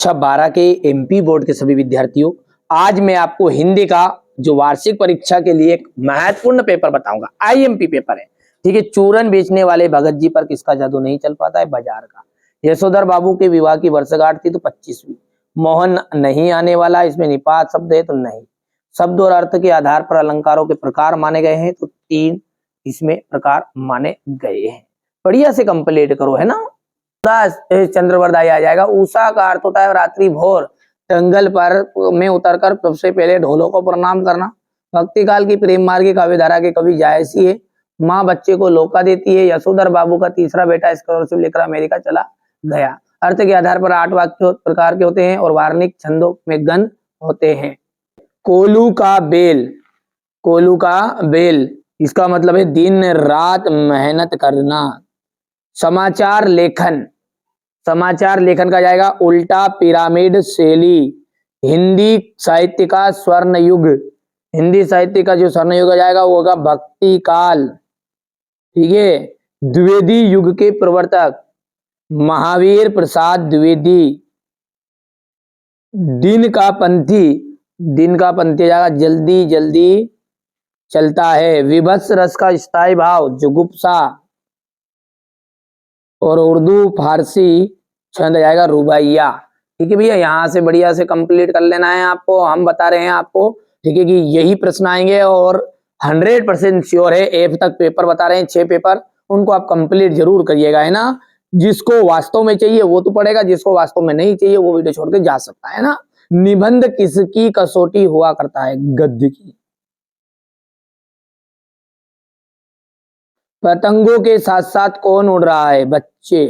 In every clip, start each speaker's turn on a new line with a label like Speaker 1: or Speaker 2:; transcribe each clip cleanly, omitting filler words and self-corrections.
Speaker 1: कक्षा 12 के MP board के सभी विद्यार्थियों, आज मैं आपको हिंदी का जो वार्षिक परीक्षा के लिए एक महत्वपूर्ण पेपर बताऊंगा। आईएमपी पेपर है, ठीक है। चूरन बेचने वाले भगत जी पर किसका जादू नहीं चल पाता है? बाजार का। यशोधर बाबू के विवाह की वर्षगांठ थी तो 25वीं। मोहन नहीं आने वाला, इसमें निपात शब्द है तो नहीं। शब्द और अर्थ के आधार पर अलंकारों के प्रकार माने गए हैं तो 3 इसमें प्रकार माने गए हैं। बढ़िया से कंप्लीट करो, है ना। चंद्रवरदाई आ जाएगा। उषा का अर्थ होता है रात्रि भोर। जंगल पर में उतरकर सबसे पहले ढोलों को प्रणाम करना। भक्ति काल की प्रेम मार्गी काव्यधारा के कवि जायसी है। माँ बच्चे को लोका देती है। यशोधर बाबू का तीसरा बेटा स्कॉलरशिप लेकर अमेरिका चला गया। अर्थ के आधार पर 8 वाक्य प्रकार के होते हैं और वार्णिक छंदों में गण होते हैं। कोलू का बेल, कोलू का बेल इसका मतलब है दिन रात मेहनत करना। समाचार लेखन, समाचार लेखन का जाएगा उल्टा पिरामिड शैली। हिंदी साहित्य का स्वर्ण युग, हिंदी साहित्य का जो स्वर्ण युग आ जाएगा वो होगा भक्ति काल, ठीक है। द्विवेदी युग के प्रवर्तक महावीर प्रसाद द्विवेदी। दिन का पंथी, दिन का पंथी जाएगा जल्दी जल्दी चलता है। विभत्स रस का स्थायी भाव जुगुप्सा। और उर्दू फारसी छंद जाएगा रुबाइया, ठीक है भैया। यहाँ से बढ़िया से कंप्लीट कर लेना है आपको। हम बता रहे हैं आपको, ठीक है, कि यही प्रश्न आएंगे और 100% श्योर है। एफ तक पेपर बता रहे हैं, 6 पेपर, उनको आप कंप्लीट जरूर करिएगा, है ना। जिसको वास्तव में चाहिए वो तो पढ़ेगा, जिसको वास्तव में नहीं चाहिए वो वीडियो छोड़ के जा सकता है ना। निबंध किसकी कसौटी हुआ करता है? गद्य की। पतंगों के साथ साथ कौन उड़ रहा है? बच्चे।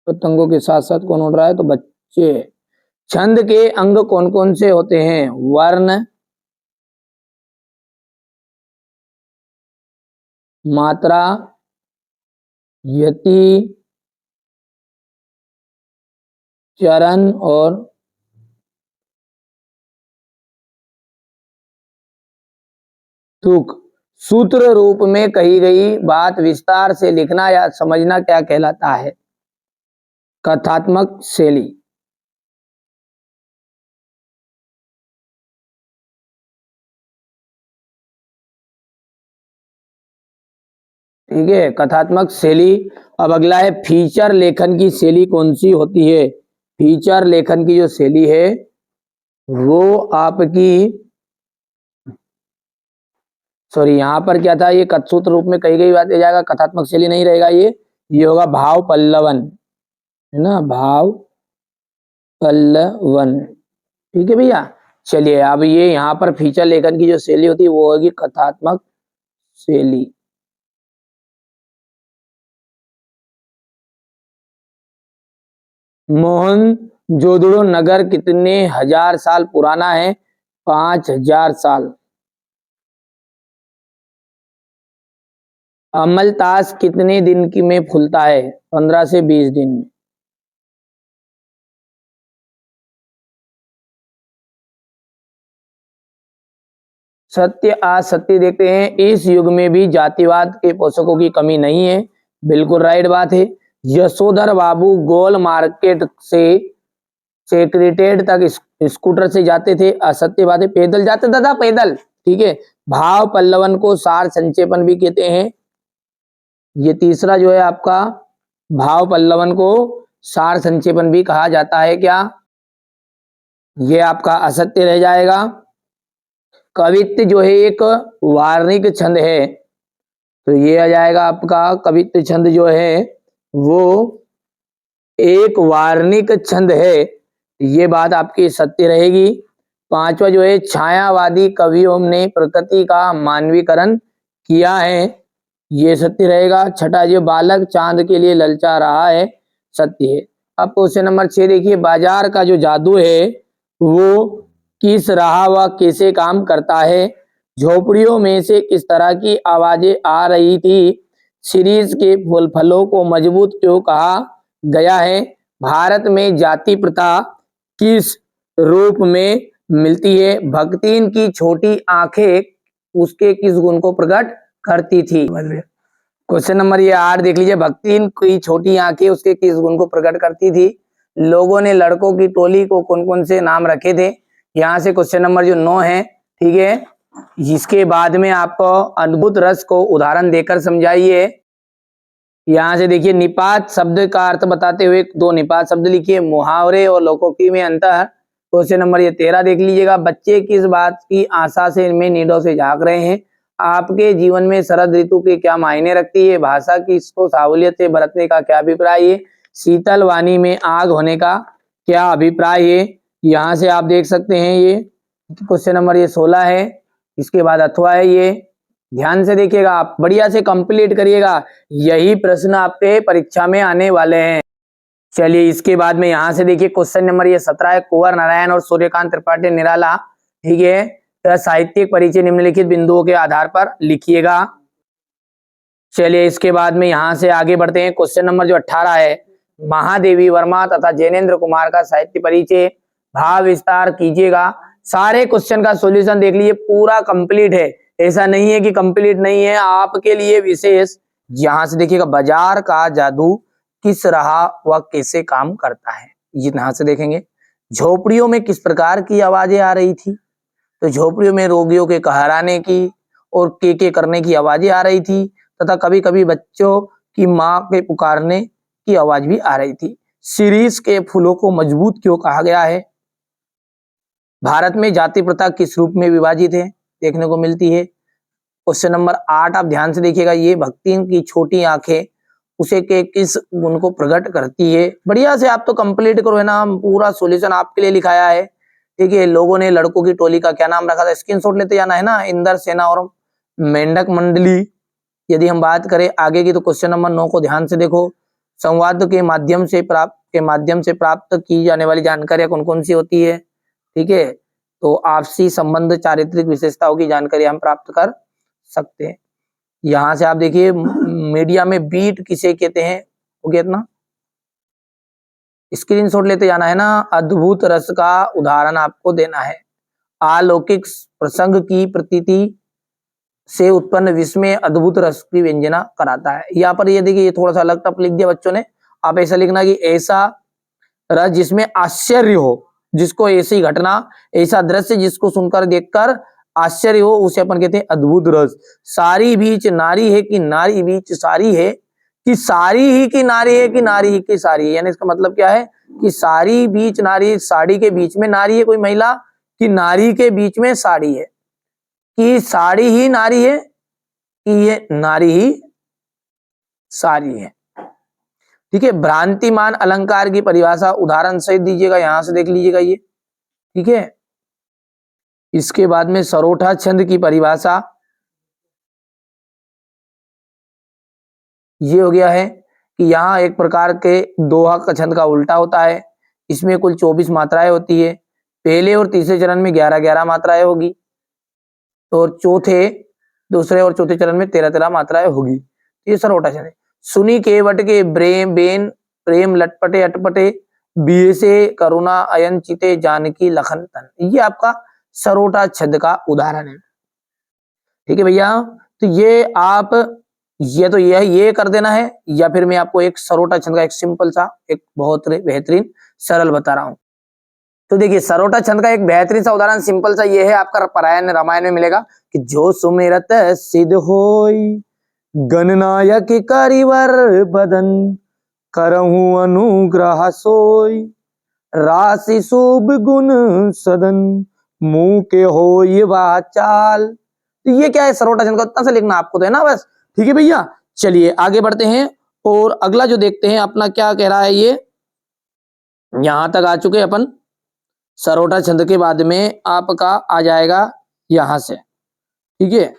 Speaker 1: पतंगों के साथ साथ कौन उड़ रहा है? तो बच्चे। छंद के अंग कौन कौन से होते हैं? वर्ण, मात्रा, यति, चरण और तुक। सूत्र रूप में कही गई बात विस्तार से लिखना या समझना क्या कहलाता है? कथात्मक शैली। ठीक है, कथात्मक शैली। अब अगला है फीचर लेखन की शैली कौन सी होती है? फीचर लेखन की जो शैली है वो आपकी, सॉरी यहाँ पर क्या था, ये कथसूत्र रूप में कही गई बात हो जाएगा, कथात्मक शैली नहीं रहेगा। ये होगा भाव पल्लवन, है ना, भाव पल्लवन, ठीक है भैया। चलिए अब ये यहाँ पर फीचर लेखन की जो शैली होती है वो होगी कथात्मक शैली। मोहनजोदड़ो नगर कितने हजार साल पुराना है? 5000 साल। अमलतास कितने दिन की में फूलता है? 15 से 20 दिन में। सत्य असत्य देखते हैं। इस युग में भी जातिवाद के पोषकों की कमी नहीं है, बिल्कुल राइट बात है। यशोधर बाबू गोल मार्केट से सेक्रेटेरिएट तक स्कूटर से जाते थे, असत्य बात है। पैदल जाते दादा, पैदल, ठीक है। भाव पल्लवन को सार संक्षेपण भी कहते हैं। ये तीसरा जो है आपका, भाव पल्लवन को सार संक्षेपण भी कहा जाता है। क्या? ये आपका असत्य रह जाएगा। कवित्व जो है एक वार्णिक छंद है, तो ये आ जाएगा आपका कवित्व छंद जो है वो एक वार्णिक छंद है, ये बात आपकी सत्य रहेगी। 5वां जो है छायावादी कवियों ने प्रकृति का मानवीकरण किया है, ये सत्य रहेगा। 6ठा जो बालक चांद के लिए ललचा रहा है, सत्य है। अब क्वेश्चन नंबर 6 देखिए, बाजार का जो जादू है वो किस रहा व कैसे काम करता है? झोपड़ियों में से किस तरह की आवाजें आ रही थी? सीरीज के फलों को मजबूत क्यों कहा गया है? भारत में जाति प्रथा किस रूप में मिलती है? भक्तिन की छोटी आंखें उसके किस गुण को प्रकट करती थी? क्वेश्चन नंबर ये 8 देख लीजिए, भक्तिन की छोटी आंखें उसके किस गुण को प्रकट करती थी? लोगों ने लड़कों की टोली को कौन कौन से नाम रखे थे। यहाँ से क्वेश्चन नंबर जो 9 है, ठीक है। इसके बाद में आपको अद्भुत रस को उदाहरण देकर समझाइए। यहाँ से देखिए निपात शब्द का अर्थ बताते हुए 2 निपात शब्द लिखिए। मुहावरे और लोकोक्ति में अंतर। क्वेश्चन नंबर ये 13 देख लीजिएगा। बच्चे किस बात की आशा से इनमें नीडों से झांक रहे हैं। आपके जीवन में शरद ऋतु के क्या मायने रखती है। भाषा की इसको सहूलियत से बरतने का क्या अभिप्राय है। शीतल वाणी में आग होने का क्या अभिप्राय है। यहाँ से आप देख सकते हैं ये क्वेश्चन नंबर ये 16 है। इसके बाद अथवा है ये। ध्यान से देखिएगा, आप बढ़िया से कंप्लीट करिएगा, यही प्रश्न आपके परीक्षा में आने वाले हैं। चलिए इसके बाद में यहाँ से देखिए क्वेश्चन नंबर ये 17 है। कुंवर नारायण और सूर्यकांत त्रिपाठी निराला, ठीक है। तो साहित्यिक परिचय निम्नलिखित बिंदुओं के आधार पर लिखिएगा। चलिए इसके बाद में यहाँ से आगे बढ़ते हैं। क्वेश्चन नंबर जो 18 है। महादेवी वर्मा तथा जैनेन्द्र कुमार का साहित्य परिचय, भाव विस्तार कीजिएगा। सारे क्वेश्चन का सॉल्यूशन देख लीजिए, पूरा कंप्लीट है, ऐसा नहीं है कि कंप्लीट नहीं है, आपके लिए विशेष। यहाँ से देखिएगा, बाजार का जादू किस रहा व कैसे काम करता है, यहाँ से देखेंगे। झोपड़ियों में किस प्रकार की आवाजें आ रही थी। तो झोपड़ियों में रोगियों के कहराने की और के करने की आवाजें आ रही थी, तथा कभी कभी बच्चों की माँ के पुकारने की आवाज भी आ रही थी। शिरीष के फूलों को मजबूत क्यों कहा गया है। भारत में जाति प्रथा किस रूप में विभाजित है, देखने को मिलती है। क्वेश्चन नंबर 8 आप ध्यान से देखिएगा। ये भक्ति की छोटी आंखें उसे के किस गुण को प्रकट करती है। बढ़िया से आप तो कंप्लीट करो, है ना, पूरा सॉल्यूशन आपके लिए लिखाया है, ठीक है। लोगों ने लड़कों की टोली का क्या नाम रखा था, स्क्रीनशॉट लेते जाना है ना। इंदर सेना और मेंढक मंडली। यदि हम बात करें आगे की, तो क्वेश्चन नंबर 9 को ध्यान से देखो। संवाद के माध्यम से प्राप्त की जाने वाली जानकारियां कौन कौन सी होती है, ठीक है। तो आपसी संबंध, चारित्रिक विशेषताओं की जानकारी हम प्राप्त कर सकते हैं। यहाँ से आप देखिए, मीडिया में बीट किसे कहते हैं, हो गया इतना। स्क्रीनशॉट लेते जाना है ना। अद्भुत रस का उदाहरण आपको देना है। अलौकिक प्रसंग की प्रतीति से उत्पन्न विस्मय अद्भुत रस की व्यंजना कराता है। यहाँ पर ये देखिए, ये थोड़ा सा अलग टप लिख दिया बच्चों ने। आप ऐसा लिखना कि ऐसा रस जिसमें आश्चर्य हो, जिसको ऐसी घटना, ऐसा दृश्य जिसको सुनकर देखकर आश्चर्य हो, उसे अपन कहते हैं अद्भुत रस। सारी बीच नारी है कि नारी बीच सारी है, कि सारी ही की नारी है कि नारी ही की सारी है। यानी इसका मतलब क्या है कि सारी बीच नारी, साड़ी के बीच में नारी है कोई महिला, कि नारी के बीच में साड़ी है, कि साड़ी ही नारी है, कि ये नारी ही सारी है, ठीक है। भ्रांतिमान अलंकार की परिभाषा उदाहरण सहित दीजिएगा, यहां से देख लीजिएगा ये, ठीक है। इसके बाद में सरोठा छंद की परिभाषा ये हो गया है कि यहाँ एक प्रकार के दोहा का छंद का उल्टा होता है। इसमें कुल 24 मात्राएं होती है। पहले और तीसरे चरण में 11-11 मात्राएं होगी, और दूसरे और चौथे चरण में 13-13 मात्राएं होगी। ये सरोठा छंद है। सुनी केवट के प्रेम लटपटे अटपटे, बिये से करुणा अयन चिते जानकी लखन तन, ये आपका सरोठा छंद का उदाहरण है, ठीक है भैया। तो ये आप ये कर देना है, या फिर मैं आपको एक सरोठा छंद का एक सिंपल सा, एक बहुत बेहतरीन सरल बता रहा हूं। तो देखिए, सरोठा छंद का एक बेहतरीन सा उदाहरण सिंपल सा ये है, आपका परायण रामायण में मिलेगा कि जो सुमिरत सिद्ध होई, गणनायक करिवर बदन, करहु अनुग्रह सोई, राशि शुभ गुण सदन, मुंह के हो ये वाचाल। तो ये क्या है, सरोठा छंद का उतना सा लिखना आपको तो है ना, बस, ठीक है भैया। चलिए आगे बढ़ते हैं, और अगला जो देखते हैं अपना क्या कह रहा है ये। यहां तक आ चुके अपन। सरोठा छंद के बाद में आपका आ जाएगा यहां से, ठीक है,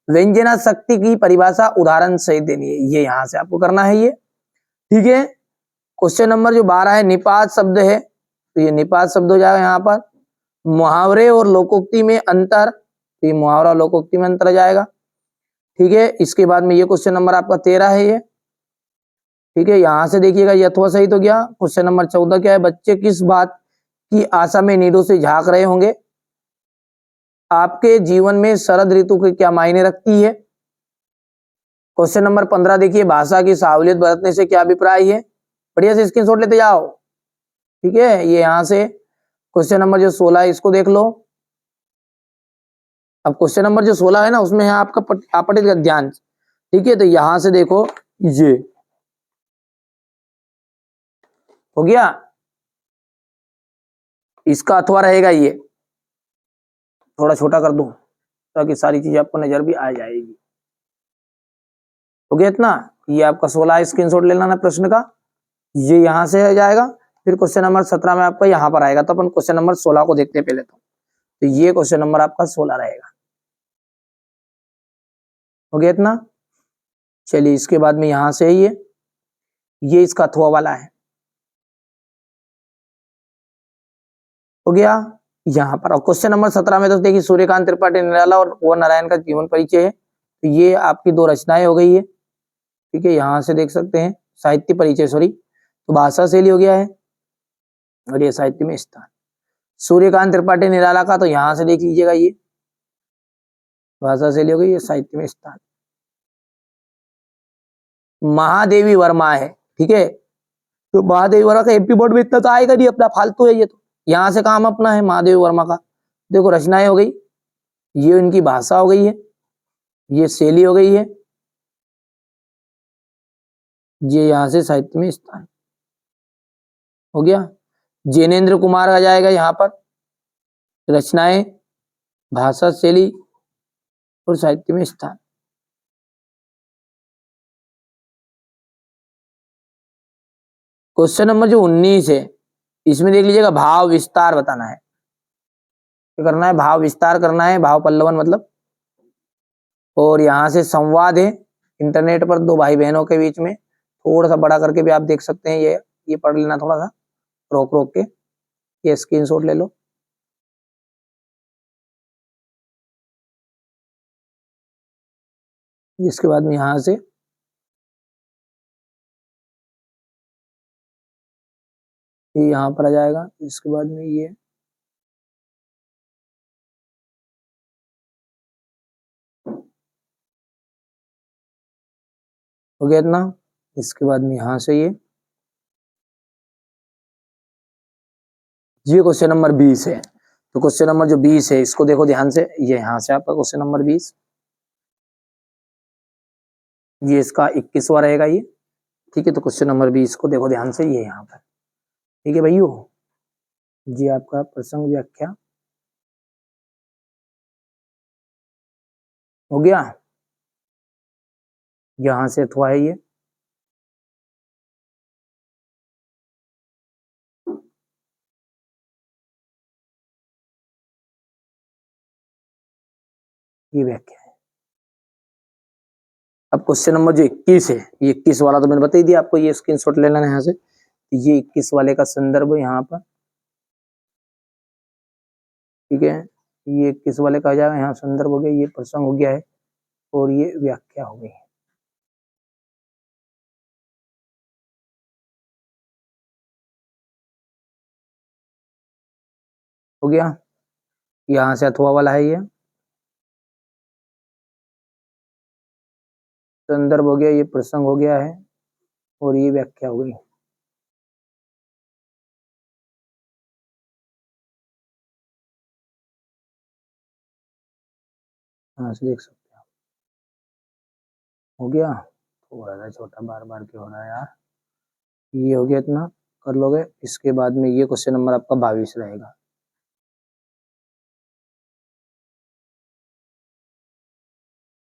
Speaker 1: व्यंजना शक्ति की परिभाषा उदाहरण सहित देनी है, ये यहां से आपको करना है ये, ठीक है। क्वेश्चन नंबर जो 12 है, निपात शब्द है, तो ये निपात शब्द हो जाएगा यहाँ पर। मुहावरे और लोकोक्ति में अंतर, तो ये मुहावरा और लोकोक्ति में अंतर आ जाएगा, ठीक है। इसके बाद में ये क्वेश्चन नंबर आपका 13 है ये, ठीक है। यहां से देखिएगा, ये अथवा सही तो गया। क्वेश्चन नंबर 14 क्या है, बच्चे किस बात की आशा में नीडों से झांक रहे होंगे। आपके जीवन में शरद ऋतु के क्या मायने रखती है। क्वेश्चन नंबर 15 देखिए, भाषा की सहूलियत बरतने से क्या अभिप्राय है। बढ़िया से स्क्रीनशॉट लेते जाओ। ठीक है, ये यहां से क्वेश्चन नंबर जो 16 है इसको देख लो। अब क्वेश्चन नंबर जो 16 है ना उसमें है आपका आपतित गद्यांश। ठीक है, तो यहां से देखो ये हो गया, इसका अथवा रहेगा ये, थोड़ा छोटा कर दूं ताकि सारी चीजें आपको नजर भी आ जाएगी। हो गया इतना, ये आपका 16 स्क्रीनशॉट ले लेना प्रश्न का, ये यहां से आ जाएगा। फिर क्वेश्चन नंबर 17 में आपका यहाँ पर आएगा, तो अपन क्वेश्चन नंबर 16 को देखते हैं पहले। तो ये क्वेश्चन नंबर आपका 16 रहेगा। हो गया इतना, चलिए इसके बाद में यहां से ये इसका अथवा वाला है। हो गया यहाँ पर। और क्वेश्चन नंबर 17 में तो देखिए सूर्यकांत त्रिपाठी निराला और ओ नारायण का जीवन परिचय है। तो ये आपकी दो रचनाएं हो गई है। ठीक है, यहां से देख सकते हैं साहित्य परिचय, सॉरी, तो भाषा शैली हो गया है और ये साहित्य में स्थान। सूर्यकांत त्रिपाठी निराला का तो यहां से देख लीजिएगा, ये भाषा शैली हो गई, ये साहित्य में स्थान। महादेवी वर्मा है। ठीक है, तो महादेवी वर्मा का एमपी बोर्ड में इतना तो आएगा नहीं, अपना फालतू है ये, तो यहां से काम अपना है महादेवी वर्मा का। देखो रचनाएं हो गई, ये इनकी भाषा हो गई है, ये शैली हो गई है, ये यहां से साहित्य में स्थान हो गया। जैनेन्द्र कुमार आ जाएगा यहाँ पर, रचनाएं, भाषा शैली और साहित्य में स्थान। क्वेश्चन नंबर जो 19 है इसमें देख लीजिएगा भाव विस्तार बताना है। क्या करना है? भाव विस्तार करना है, भाव पल्लवन मतलब। और यहाँ से संवाद है इंटरनेट पर दो भाई बहनों के बीच में, थोड़ा सा बड़ा करके भी आप देख सकते हैं, ये पढ़ लेना थोड़ा सा रोक रोक के, ये स्क्रीनशॉट ले लो। इसके बाद में यहाँ से ये यहाँ पर आ जाएगा, इसके बाद में ये हो गया इतना। इसके बाद में यहाँ से ये क्वेश्चन नंबर 20 है। तो क्वेश्चन नंबर जो 20 है इसको देखो ध्यान से, ये यहाँ से आपका क्वेश्चन नंबर 20, ये इसका 21वां रहेगा ये। ठीक है, तो क्वेश्चन नंबर 20 को देखो ध्यान से, ये यहाँ पर। ठीक है भाइयों, ये आपका प्रसंग व्याख्या हो गया, यहां से अथवा है ये व्याख्या है। अब क्वेश्चन नंबर जो 21 है, ये 21 वाला तो मैंने बता ही दिया आपको, ये स्क्रीनशॉट ले लेना है यहाँ से। ये 21 वाले का संदर्भ यहाँ पर। ठीक है, ये 21 वाले का जाएगा, यहाँ संदर्भ हो गया, ये प्रसंग हो गया है और ये व्याख्या हो गई है। हो गया, यहाँ से अथवा वाला है, ये संदर्भ हो गया, ये प्रसंग हो गया है और ये व्याख्या हो गई। यहाँ से देख सकते हो गया, थोड़ा सा छोटा बार बार क्यों हो रहा है यार। ये हो गया इतना, कर लोगे। इसके बाद में ये क्वेश्चन नंबर आपका 22 रहेगा।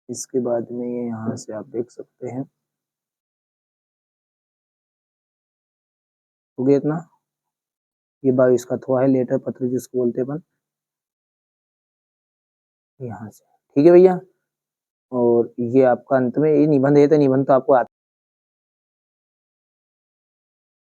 Speaker 1: इसके बाद में ये यहाँ से आप देख सकते हैं, हो गया इतना। ये 22 का थोड़ा है, लेटर पत्र जिसको बोलते हैं अपन, यहाँ से। ठीक है भैया, और ये आपका अंत में ये निबंध है, तो निबंध तो आपको